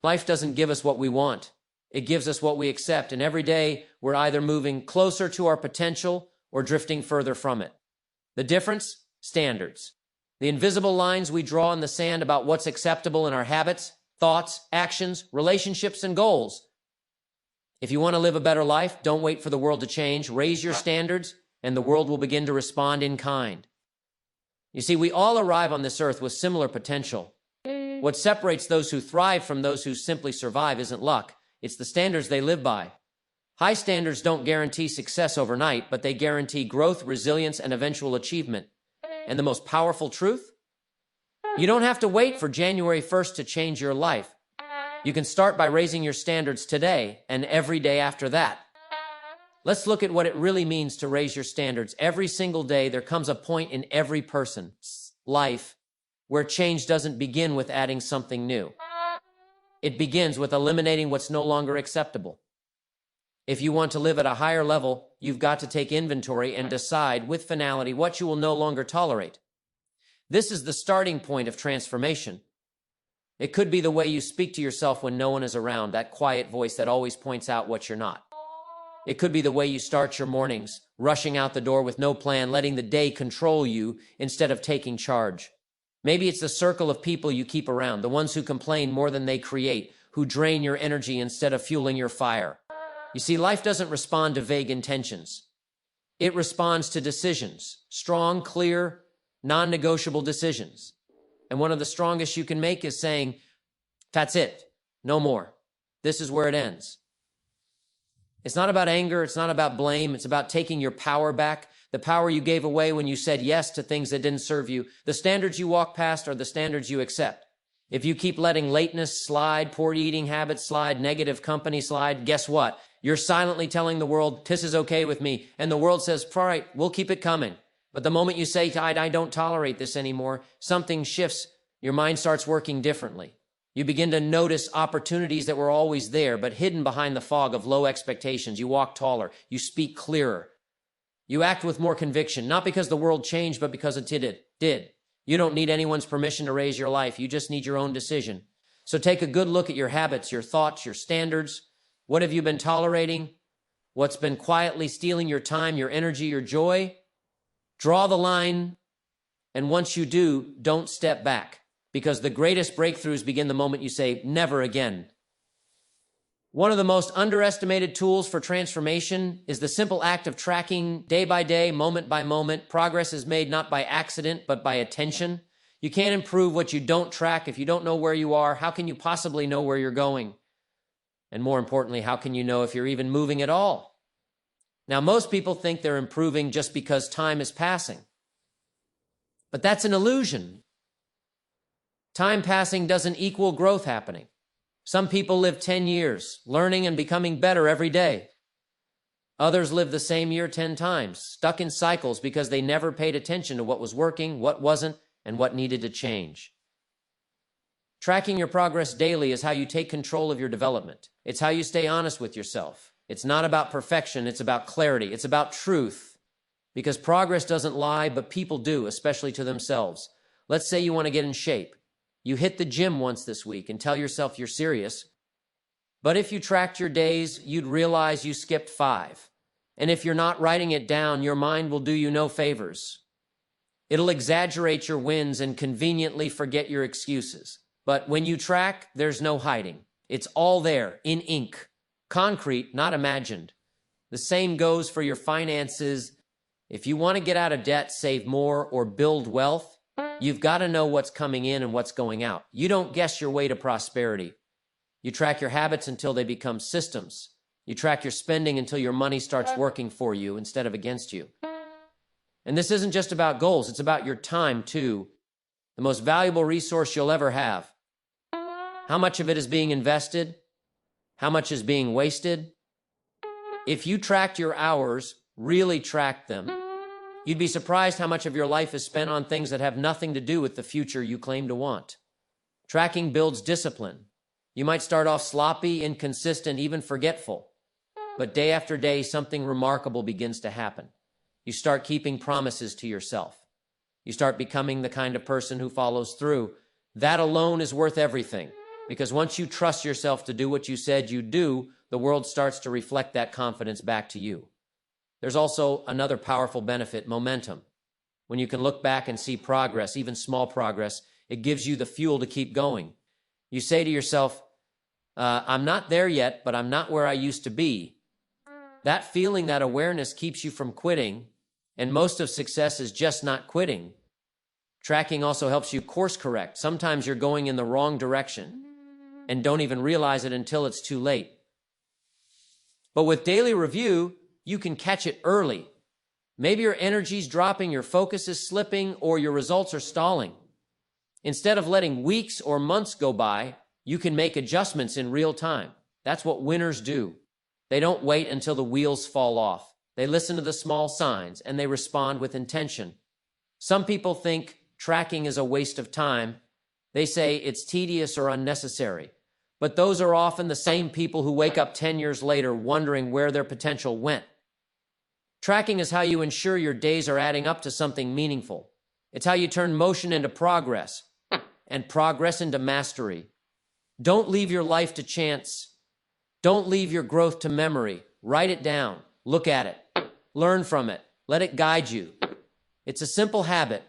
Life doesn't give us what we want. It gives us what we accept, and every day we're either moving closer to our potential or drifting further from it. The difference? Standards. The invisible lines we draw in the sand about what's acceptable in our habits, thoughts, actions, relationships, and goals. If you want to live a better life, don't wait for the world to change. Raise your standards, and the world will begin to respond in kind. You see, we all arrive on this earth with similar potential. What separates those who thrive from those who simply survive isn't luck. It's the standards they live by. High standards don't guarantee success overnight, but they guarantee growth, resilience, and eventual achievement. And the most powerful truth? You don't have to wait for January 1st to change your life. You can start by raising your standards today and every day after that. Let's look at what it really means to raise your standards. Every single day, there comes a point in every person's life where change doesn't begin with adding something new. It begins with eliminating what's no longer acceptable. If you want to live at a higher level, you've got to take inventory and decide with finality what you will no longer tolerate. This is the starting point of transformation. It could be the way you speak to yourself when no one is around, that quiet voice that always points out what you're not. It could be the way you start your mornings, rushing out the door with no plan, letting the day control you instead of taking charge. Maybe it's the circle of people you keep around, the ones who complain more than they create, who drain your energy instead of fueling your fire. You see, life doesn't respond to vague intentions. It responds to decisions, strong, clear, non-negotiable decisions. And one of the strongest you can make is saying, that's it, no more. This is where it ends. It's not about anger, it's not about blame, it's about taking your power back, the power you gave away when you said yes to things that didn't serve you. The standards you walk past are the standards you accept. If you keep letting lateness slide, poor eating habits slide, negative company slide, guess what? You're silently telling the world, this is okay with me, and the world says, all right, we'll keep it coming. But the moment you say, I don't tolerate this anymore, something shifts, your mind starts working differently. You begin to notice opportunities that were always there, but hidden behind the fog of low expectations. You walk taller. You speak clearer. You act with more conviction, not because the world changed, but because it did. You don't need anyone's permission to raise your life. You just need your own decision. So take a good look at your habits, your thoughts, your standards. What have you been tolerating? What's been quietly stealing your time, your energy, your joy? Draw the line, and once you do, don't step back. Because the greatest breakthroughs begin the moment you say, never again. One of the most underestimated tools for transformation is the simple act of tracking day by day, moment by moment. Progress is made not by accident, but by attention. You can't improve what you don't track. If you don't know where you are, how can you possibly know where you're going? And more importantly, how can you know if you're even moving at all? Now, most people think they're improving just because time is passing. But that's an illusion. Time passing doesn't equal growth happening. Some people live 10 years, learning and becoming better every day. Others live the same year 10 times, stuck in cycles because they never paid attention to what was working, what wasn't, and what needed to change. Tracking your progress daily is how you take control of your development. It's how you stay honest with yourself. It's not about perfection, it's about clarity. It's about truth. Because progress doesn't lie, but people do, especially to themselves. Let's say you want to get in shape. You hit the gym once this week and tell yourself you're serious. But if you tracked your days, you'd realize you skipped 5. And if you're not writing it down, your mind will do you no favors. It'll exaggerate your wins and conveniently forget your excuses. But when you track, there's no hiding. It's all there, in ink. Concrete, not imagined. The same goes for your finances. If you want to get out of debt, save more, or build wealth, you've got to know what's coming in and what's going out. You don't guess your way to prosperity. You track your habits until they become systems. You track your spending until your money starts working for you instead of against you. And this isn't just about goals, it's about your time too. The most valuable resource you'll ever have. How much of it is being invested? How much is being wasted? If you tracked your hours, really tracked them, you'd be surprised how much of your life is spent on things that have nothing to do with the future you claim to want. Tracking builds discipline. You might start off sloppy, inconsistent, even forgetful. But day after day, something remarkable begins to happen. You start keeping promises to yourself. You start becoming the kind of person who follows through. That alone is worth everything. Because once you trust yourself to do what you said you'd do, the world starts to reflect that confidence back to you. There's also another powerful benefit, momentum. When you can look back and see progress, even small progress, it gives you the fuel to keep going. You say to yourself, I'm not there yet, but I'm not where I used to be. That feeling, that awareness keeps you from quitting, and most of success is just not quitting. Tracking also helps you course correct. Sometimes you're going in the wrong direction and don't even realize it until it's too late. But with daily review, you can catch it early. Maybe your energy's dropping, your focus is slipping, or your results are stalling. Instead of letting weeks or months go by, you can make adjustments in real time. That's what winners do. They don't wait until the wheels fall off. They listen to the small signs and they respond with intention. Some people think tracking is a waste of time. They say it's tedious or unnecessary. But those are often the same people who wake up 10 years later wondering where their potential went. Tracking is how you ensure your days are adding up to something meaningful. It's how you turn motion into progress and progress into mastery. Don't leave your life to chance. Don't leave your growth to memory. Write it down. Look at it. Learn from it. Let it guide you. It's a simple habit,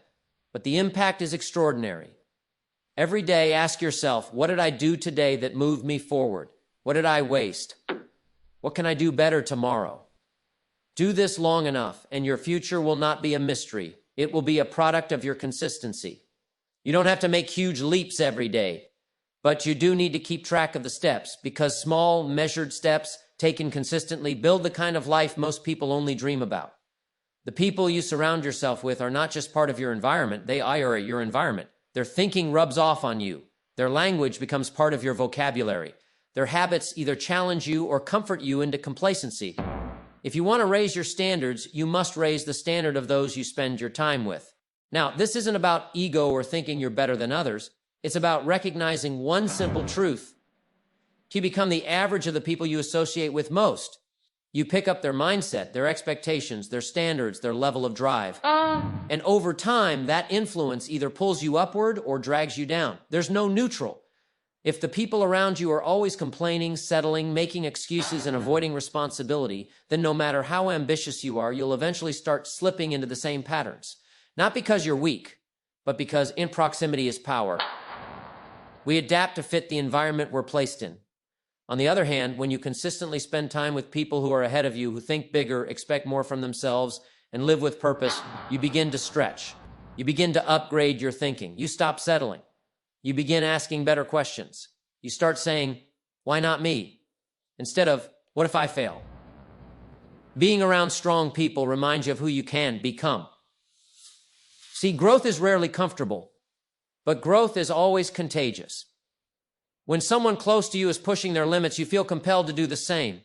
but the impact is extraordinary. Every day, ask yourself, what did I do today that moved me forward? What did I waste? What can I do better tomorrow? Do this long enough, and your future will not be a mystery. It will be a product of your consistency. You don't have to make huge leaps every day, but you do need to keep track of the steps, because small, measured steps taken consistently build the kind of life most people only dream about. The people you surround yourself with are not just part of your environment, they are your environment. Their thinking rubs off on you. Their language becomes part of your vocabulary. Their habits either challenge you or comfort you into complacency. If you want to raise your standards, you must raise the standard of those you spend your time with. Now, this isn't about ego or thinking you're better than others. It's about recognizing one simple truth. You become the average of the people you associate with most. You pick up their mindset, their expectations, their standards, their level of drive. And over time, that influence either pulls you upward or drags you down. There's no neutral. If the people around you are always complaining, settling, making excuses, and avoiding responsibility, then no matter how ambitious you are, you'll eventually start slipping into the same patterns. Not because you're weak, but because in proximity is power. We adapt to fit the environment we're placed in. On the other hand, when you consistently spend time with people who are ahead of you, who think bigger, expect more from themselves, and live with purpose, you begin to stretch. You begin to upgrade your thinking. You stop settling. You begin asking better questions. You start saying, why not me? Instead of, what if I fail? Being around strong people reminds you of who you can become. See, growth is rarely comfortable, but growth is always contagious. When someone close to you is pushing their limits, you feel compelled to do the same.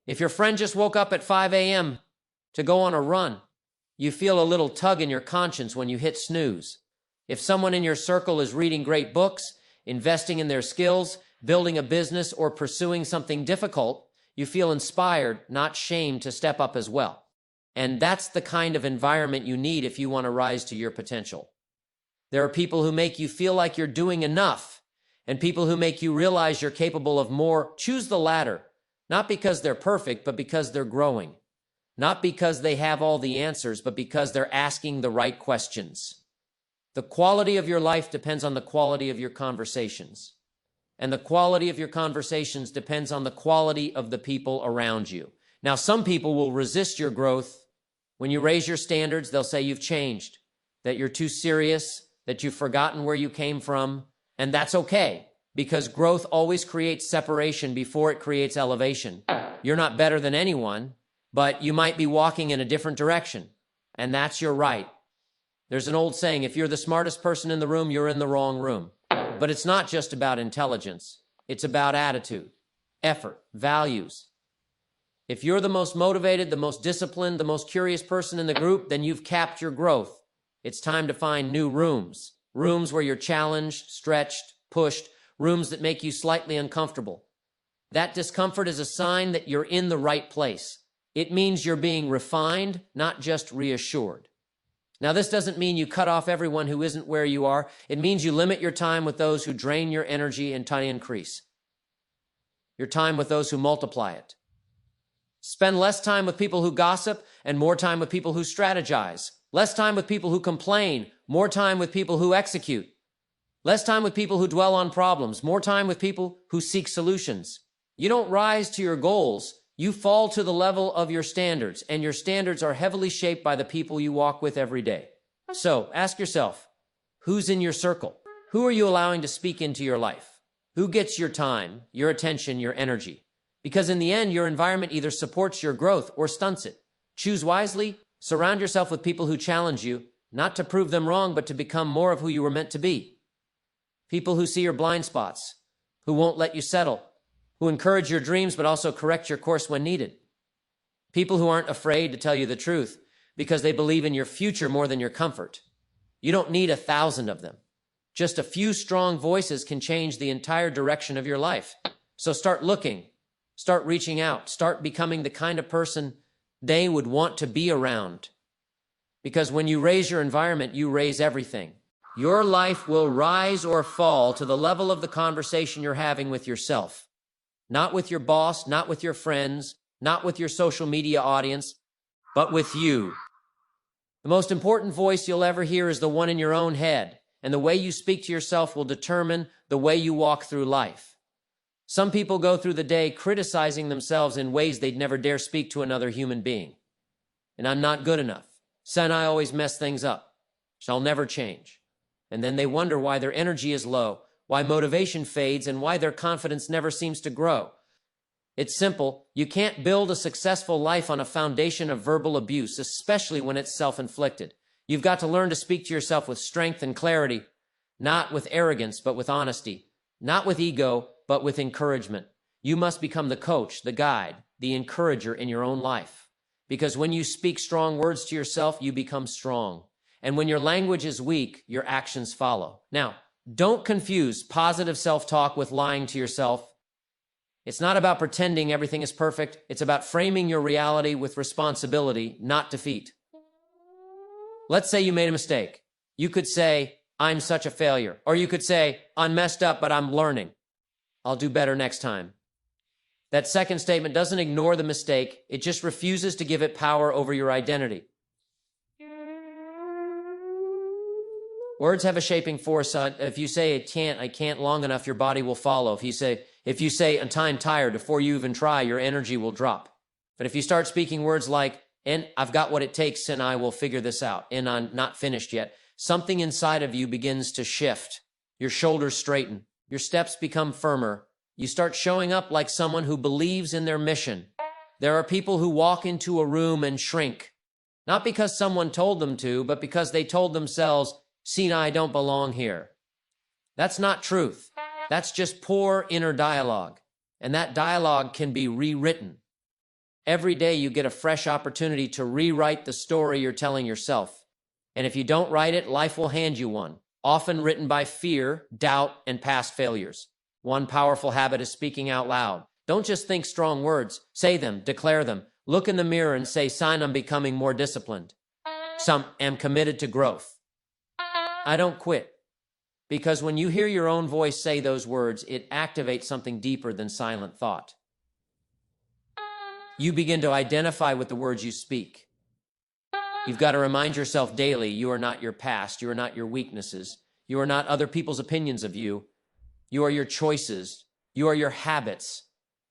If your friend just woke up at 5 a.m. to go on a run, you feel a little tug in your conscience when you hit snooze. If someone in your circle is reading great books, investing in their skills, building a business, or pursuing something difficult, you feel inspired, not shamed, to step up as well. And that's the kind of environment you need if you want to rise to your potential. There are people who make you feel like you're doing enough, and people who make you realize you're capable of more. Choose the latter, not because they're perfect, but because they're growing. Not because they have all the answers, but because they're asking the right questions. The quality of your life depends on the quality of your conversations. And the quality of your conversations depends on the quality of the people around you. Now, some people will resist your growth. When you raise your standards, they'll say you've changed, that you're too serious, that you've forgotten where you came from. And that's okay, because growth always creates separation before it creates elevation. You're not better than anyone, but you might be walking in a different direction, and that's your right. There's an old saying, if you're the smartest person in the room, you're in the wrong room. But it's not just about intelligence. It's about attitude, effort, values. If you're the most motivated, the most disciplined, the most curious person in the group, then you've capped your growth. It's time to find new rooms. Rooms where you're challenged, stretched, pushed, rooms that make you slightly uncomfortable. That discomfort is a sign that you're in the right place. It means you're being refined, not just reassured. Now, this doesn't mean you cut off everyone who isn't where you are. It means you limit your time with those who drain your energy and try to increase your time with those who multiply it. Spend less time with people who gossip and more time with people who strategize. Less time with people who complain, more time with people who execute. Less time with people who dwell on problems, more time with people who seek solutions. You don't rise to your goals, you fall to the level of your standards, and your standards are heavily shaped by the people you walk with every day. So, ask yourself, who's in your circle? Who are you allowing to speak into your life? Who gets your time, your attention, your energy? Because in the end, your environment either supports your growth or stunts it. Choose wisely, surround yourself with people who challenge you, not to prove them wrong, but to become more of who you were meant to be. People who see your blind spots, who won't let you settle, who encourage your dreams but also correct your course when needed. People who aren't afraid to tell you the truth because they believe in your future more than your comfort. You don't need 1,000 of them. Just a few strong voices can change the entire direction of your life. So start looking, start reaching out, start becoming the kind of person they would want to be around. Because when you raise your environment, you raise everything. Your life will rise or fall to the level of the conversation you're having with yourself. Not with your boss, not with your friends, not with your social media audience, but with you. The most important voice you'll ever hear is the one in your own head, and the way you speak to yourself will determine the way you walk through life. Some people go through the day criticizing themselves in ways they'd never dare speak to another human being. And I'm not good enough. Son, I always mess things up. Shall never change. And then they wonder why their energy is low, why motivation fades, and why their confidence never seems to grow. It's simple. You can't build a successful life on a foundation of verbal abuse, especially when it's self-inflicted. You've got to learn to speak to yourself with strength and clarity, not with arrogance, but with honesty, not with ego, but with encouragement. You must become the coach, the guide, the encourager in your own life. Because when you speak strong words to yourself, you become strong. And when your language is weak, your actions follow. Now, don't confuse positive self-talk with lying to yourself. It's not about pretending everything is perfect. It's about framing your reality with responsibility, not defeat. Let's say you made a mistake. You could say, I'm such a failure. Or you could say, I'm messed up, but I'm learning. I'll do better next time. That second statement doesn't ignore the mistake. It just refuses to give it power over your identity. Words have a shaping force. If you say, I can't long enough, your body will follow. If you say, I'm tired, before you even try, your energy will drop. But if you start speaking words like, and I've got what it takes, and I will figure this out, and I'm not finished yet, something inside of you begins to shift. Your shoulders straighten. Your steps become firmer. You start showing up like someone who believes in their mission. There are people who walk into a room and shrink, not because someone told them to, but because they told themselves, see, I don't belong here. That's not truth. That's just poor inner dialogue. And that dialogue can be rewritten. Every day you get a fresh opportunity to rewrite the story you're telling yourself. And if you don't write it, life will hand you one, often written by fear, doubt, and past failures. One powerful habit is speaking out loud. Don't just think strong words. Say them, declare them. Look in the mirror and say, sign I'm becoming more disciplined. Some am committed to growth. I don't quit. Because when you hear your own voice say those words, it activates something deeper than silent thought. You begin to identify with the words you speak. You've got to remind yourself daily, you are not your past, you are not your weaknesses, you are not other people's opinions of you, you are your choices, you are your habits,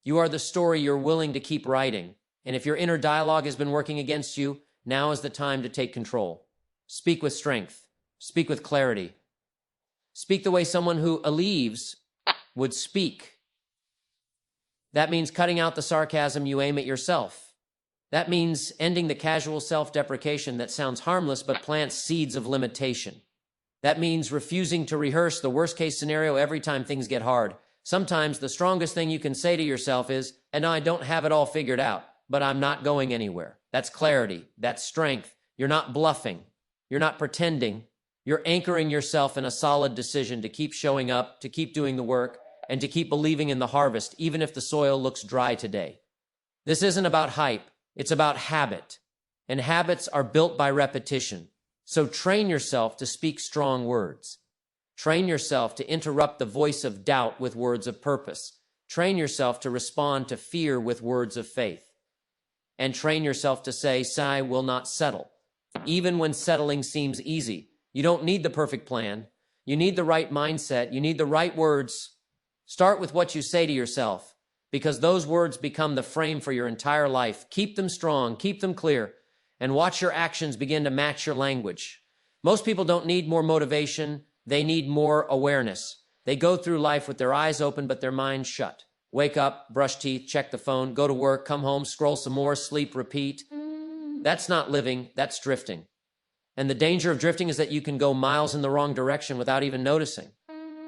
you are the story you're willing to keep writing. And if your inner dialogue has been working against you, now is the time to take control. Speak with strength. Speak with clarity. Speak the way someone who leaves would speak. That means cutting out the sarcasm you aim at yourself. That means ending the casual self-deprecation that sounds harmless but plants seeds of limitation. That means refusing to rehearse the worst-case scenario every time things get hard. Sometimes the strongest thing you can say to yourself is, and I don't have it all figured out, but I'm not going anywhere. That's clarity. That's strength. You're not bluffing. You're not pretending. You're anchoring yourself in a solid decision to keep showing up, to keep doing the work, and to keep believing in the harvest, even if the soil looks dry today. This isn't about hype. It's about habit. And habits are built by repetition. So train yourself to speak strong words. Train yourself to interrupt the voice of doubt with words of purpose. Train yourself to respond to fear with words of faith. And train yourself to say, I will not settle. Even when settling seems easy. You don't need the perfect plan. You need the right mindset. You need the right words. Start with what you say to yourself, because those words become the frame for your entire life. Keep them strong, keep them clear, and watch your actions begin to match your language. Most people don't need more motivation. They need more awareness. They go through life with their eyes open, but their minds shut. Wake up, brush teeth, check the phone, go to work, come home, scroll some more, sleep, repeat. That's not living, that's drifting. And the danger of drifting is that you can go miles in the wrong direction without even noticing.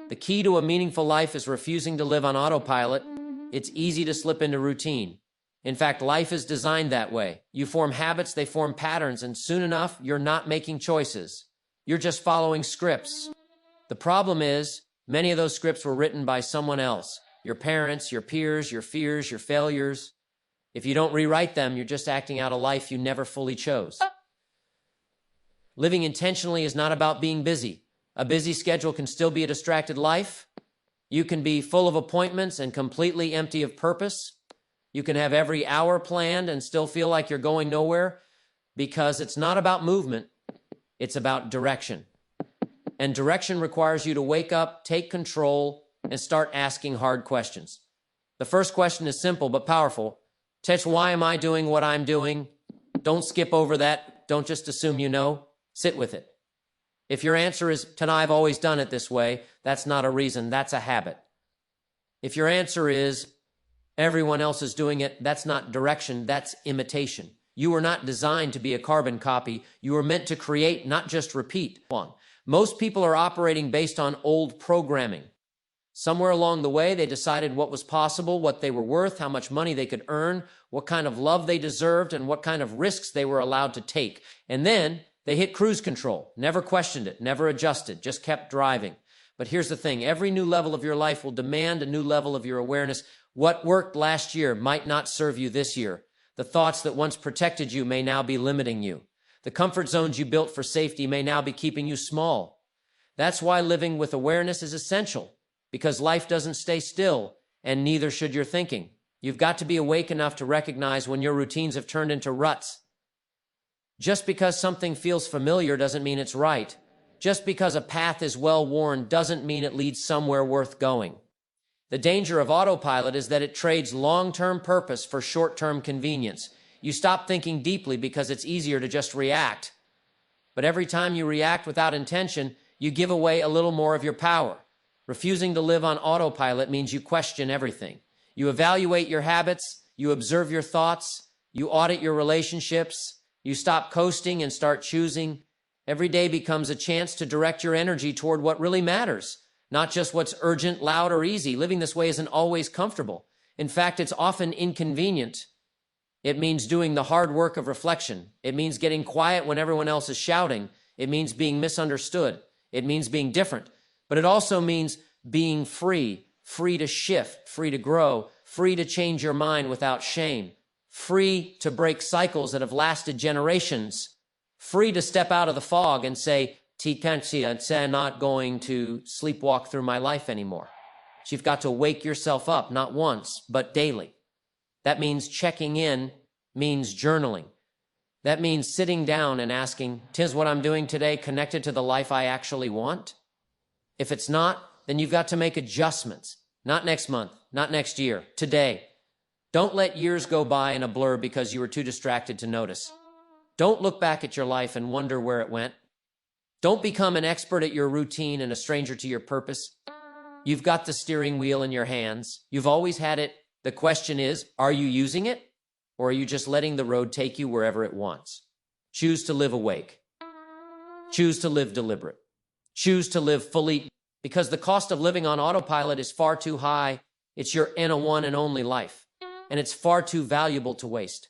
The key to a meaningful life is refusing to live on autopilot. It's easy to slip into routine. In fact, life is designed that way. You form habits, they form patterns, and soon enough, you're not making choices. You're just following scripts. The problem is, many of those scripts were written by someone else. Your parents, your peers, your fears, your failures. If you don't rewrite them, you're just acting out a life you never fully chose. Living intentionally is not about being busy. A busy schedule can still be a distracted life. You can be full of appointments and completely empty of purpose. You can have every hour planned and still feel like you're going nowhere, because it's not about movement, it's about direction. And direction requires you to wake up, take control, and start asking hard questions. The first question is simple but powerful. Tesh, why am I doing what I'm doing? Don't skip over that. Don't just assume you know. Sit with it. If your answer is, I've always done it this way, that's not a reason, that's a habit. If your answer is, everyone else is doing it, that's not direction, that's imitation. You were not designed to be a carbon copy. You were meant to create, not just repeat. Most people are operating based on old programming. Somewhere along the way, they decided what was possible, what they were worth, how much money they could earn, what kind of love they deserved, and what kind of risks they were allowed to take. And then they hit cruise control, never questioned it, never adjusted, just kept driving. But here's the thing, every new level of your life will demand a new level of your awareness. What worked last year might not serve you this year. The thoughts that once protected you may now be limiting you. The comfort zones you built for safety may now be keeping you small. That's why living with awareness is essential, because life doesn't stay still, and neither should your thinking. You've got to be awake enough to recognize when your routines have turned into ruts. Just because something feels familiar doesn't mean it's right. Just because a path is well-worn doesn't mean it leads somewhere worth going. The danger of autopilot is that it trades long-term purpose for short-term convenience. You stop thinking deeply because it's easier to just react. But every time you react without intention, you give away a little more of your power. Refusing to live on autopilot means you question everything. You evaluate your habits, you observe your thoughts, you audit your relationships, you stop coasting and start choosing. Every day becomes a chance to direct your energy toward what really matters, not just what's urgent, loud, or easy. Living this way isn't always comfortable. In fact, it's often inconvenient. It means doing the hard work of reflection. It means getting quiet when everyone else is shouting. It means being misunderstood. It means being different. But it also means being free, free to shift, free to grow, free to change your mind without shame, free to break cycles that have lasted generations, free to step out of the fog and say, I'm not going to sleepwalk through my life anymore. So you've got to wake yourself up, not once, but daily. That means checking in, means journaling. That means sitting down and asking, is what I'm doing today connected to the life I actually want? If it's not, then you've got to make adjustments. Not next month, not next year, today. Don't let years go by in a blur because you were too distracted to notice. Don't look back at your life and wonder where it went. Don't become an expert at your routine and a stranger to your purpose. You've got the steering wheel in your hands. You've always had it. The question is, are you using it? Or are you just letting the road take you wherever it wants? Choose to live awake. Choose to live deliberate. Choose to live fully, because the cost of living on autopilot is far too high. It's your one and only life, and it's far too valuable to waste.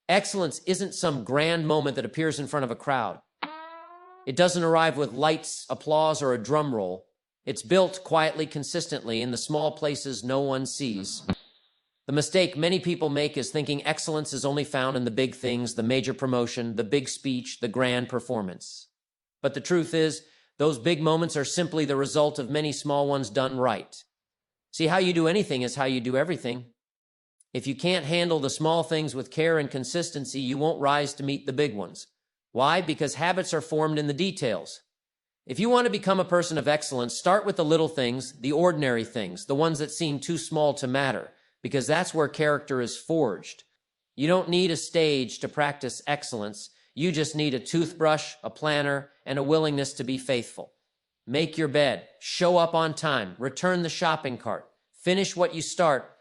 Excellence isn't some grand moment that appears in front of a crowd. It doesn't arrive with lights, applause, or a drum roll. It's built quietly, consistently, in the small places no one sees. The mistake many people make is thinking excellence is only found in the big things, the major promotion, the big speech, the grand performance. But the truth is, those big moments are simply the result of many small ones done right. See, how you do anything is how you do everything. If you can't handle the small things with care and consistency, you won't rise to meet the big ones. Why? Because habits are formed in the details. If you want to become a person of excellence, start with the little things, the ordinary things, the ones that seem too small to matter, because that's where character is forged. You don't need a stage to practice excellence. You just need a toothbrush, a planner, and a willingness to be faithful. Make your bed, show up on time, return the shopping cart, finish what you start.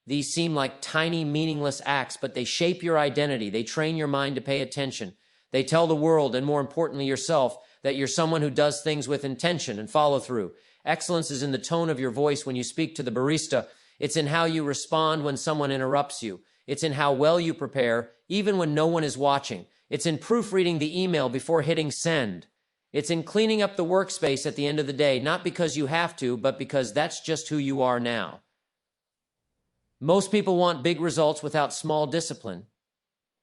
These seem like tiny, meaningless acts, but they shape your identity. They train your mind to pay attention. They tell the world, and more importantly yourself, that you're someone who does things with intention and follow through. Excellence is in the tone of your voice when you speak to the barista. It's in how you respond when someone interrupts you. It's in how well you prepare, even when no one is watching. It's in proofreading the email before hitting send. It's in cleaning up the workspace at the end of the day, not because you have to, but because that's just who you are now. Most people want big results without small discipline,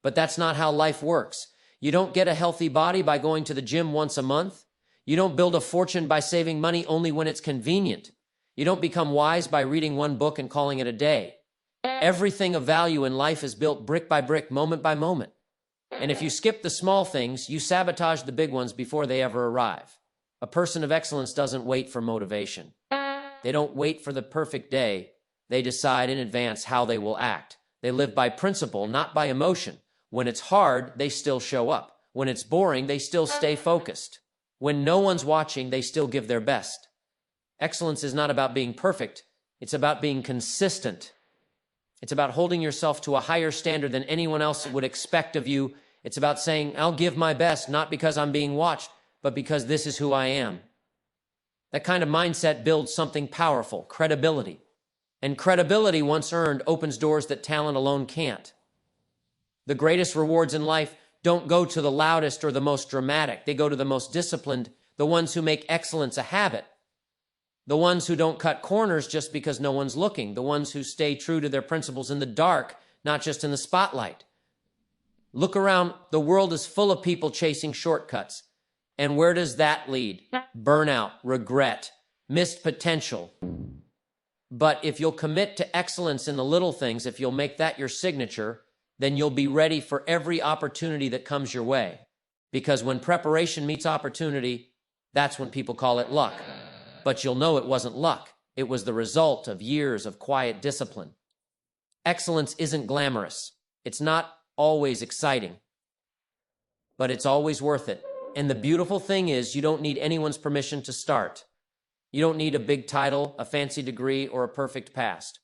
but that's not how life works. You don't get a healthy body by going to the gym once a month. You don't build a fortune by saving money only when it's convenient. You don't become wise by reading one book and calling it a day. Everything of value in life is built brick by brick, moment by moment. And if you skip the small things, you sabotage the big ones before they ever arrive. A person of excellence doesn't wait for motivation. They don't wait for the perfect day. They decide in advance how they will act. They live by principle, not by emotion. When it's hard, they still show up. When it's boring, they still stay focused. When no one's watching, they still give their best. Excellence is not about being perfect. It's about being consistent. It's about holding yourself to a higher standard than anyone else would expect of you. It's about saying, I'll give my best, not because I'm being watched, but because this is who I am. That kind of mindset builds something powerful, credibility. And credibility, once earned, opens doors that talent alone can't. The greatest rewards in life don't go to the loudest or the most dramatic. They go to the most disciplined, the ones who make excellence a habit. The ones who don't cut corners just because no one's looking. The ones who stay true to their principles in the dark, not just in the spotlight. Look around. The world is full of people chasing shortcuts. And where does that lead? Burnout, regret, missed potential. But if you'll commit to excellence in the little things, if you'll make that your signature, then you'll be ready for every opportunity that comes your way. Because when preparation meets opportunity, that's when people call it luck. But you'll know it wasn't luck. It was the result of years of quiet discipline. Excellence isn't glamorous. It's not always exciting. But it's always worth it. And the beautiful thing is, you don't need anyone's permission to start. You don't need a big title, a fancy degree, or a perfect past.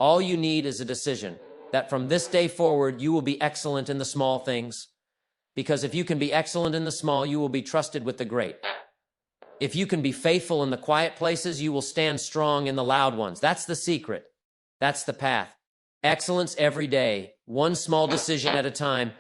All you need is a decision that from this day forward, you will be excellent in the small things. Because if you can be excellent in the small, you will be trusted with the great. If you can be faithful in the quiet places, you will stand strong in the loud ones. That's the secret. That's the path. Excellence every day, one small decision at a time.